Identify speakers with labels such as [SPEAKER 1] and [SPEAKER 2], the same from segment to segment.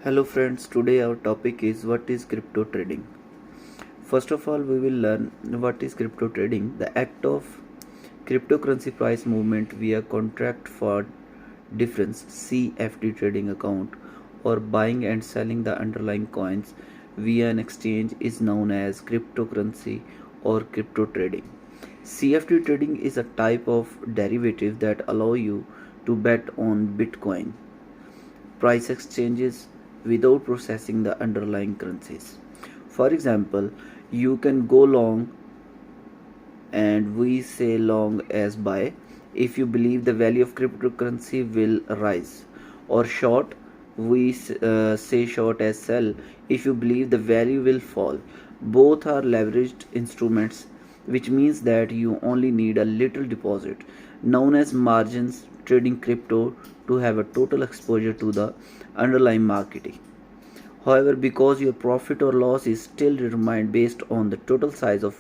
[SPEAKER 1] Hello friends, today our topic is what is crypto trading. First of all, we will learn what is crypto trading, the act of cryptocurrency price movement via contract for difference CFD trading account or buying and selling the underlying coins via an exchange is known as cryptocurrency or crypto trading. CFD trading is a type of derivative that allow you to bet on Bitcoin price exchanges without processing the underlying currencies. For example, you can go long and we say long as buy if you believe the value of cryptocurrency will rise, or short we say short as sell if you believe the value will fall. Both are leveraged instruments, which means that you only need a little deposit known as margins trading crypto to have a total exposure to the underlying market. However, because your profit or loss is still determined based on the total size of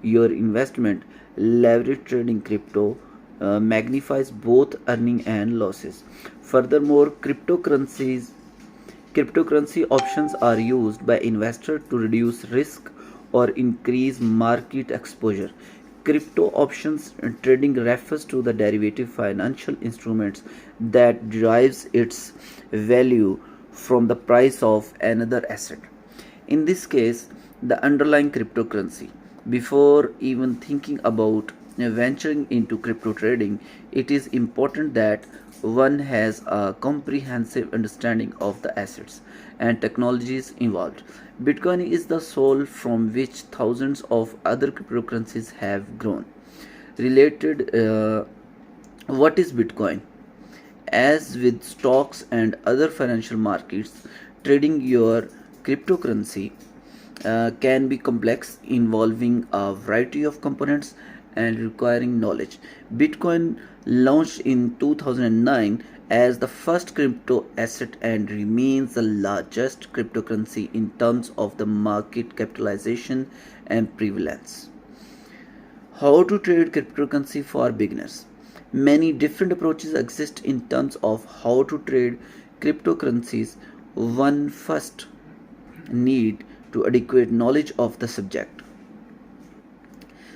[SPEAKER 1] your investment, leverage trading crypto magnifies both earning and losses. Furthermore, cryptocurrency options are used by investors to reduce risk or increase market exposure. Crypto options trading refers to the derivative financial instruments that derives its value from the price of another asset. In this case, the underlying cryptocurrency. Before even thinking about venturing into crypto trading, it is important that one has a comprehensive understanding of the assets and technologies involved. Bitcoin is the soul from which thousands of other cryptocurrencies have grown. Related, what is Bitcoin? As with stocks and other financial markets, trading your cryptocurrency can be complex, involving a variety of components and requiring knowledge. Bitcoin launched in 2009 as the first crypto asset and remains the largest cryptocurrency in terms of the market capitalization and prevalence. How to trade cryptocurrency for beginners. Many different approaches exist in terms of how to trade cryptocurrencies. One first need to adequate knowledge of the subject.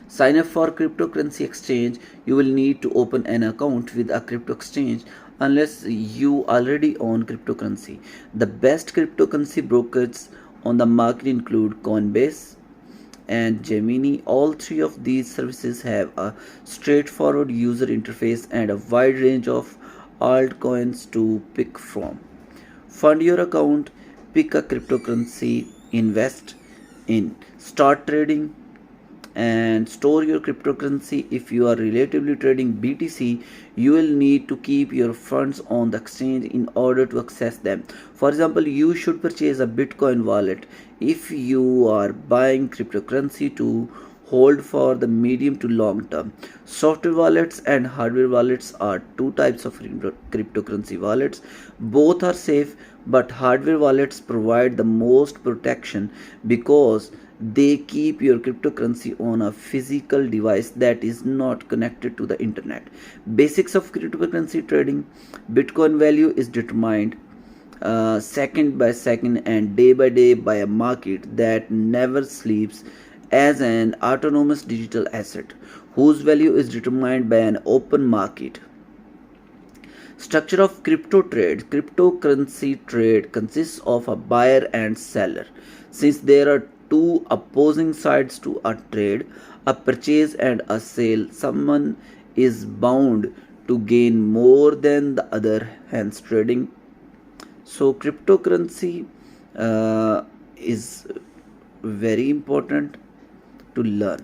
[SPEAKER 1] Sign up for cryptocurrency exchange. You will need to open an account with a crypto exchange unless you already own cryptocurrency. The best cryptocurrency brokers on the market include Coinbase and Gemini. All three of these services have a straightforward user interface and a wide range of altcoins to pick from. Fund your account, pick a cryptocurrency, invest in, start trading, and store your cryptocurrency. If you are relatively trading BTC, you will need to keep your funds on the exchange in order to access them. For example, you should purchase a Bitcoin wallet if you are buying cryptocurrency to hold for the medium to long term. Software wallets and hardware wallets are two types of cryptocurrency wallets. Both are safe, but hardware wallets provide the most protection because they keep your cryptocurrency on a physical device that is not connected to the internet. Basics of cryptocurrency trading. Bitcoin value is determined second by second and day by day by a market that never sleeps, as an autonomous digital asset whose value is determined by an open market. Structure of crypto trade. Cryptocurrency trade consists of a buyer and seller. Since there are two opposing sides to a trade, a purchase and a sale, someone is bound to gain more than the other, hence trading. So cryptocurrency is very important to learn.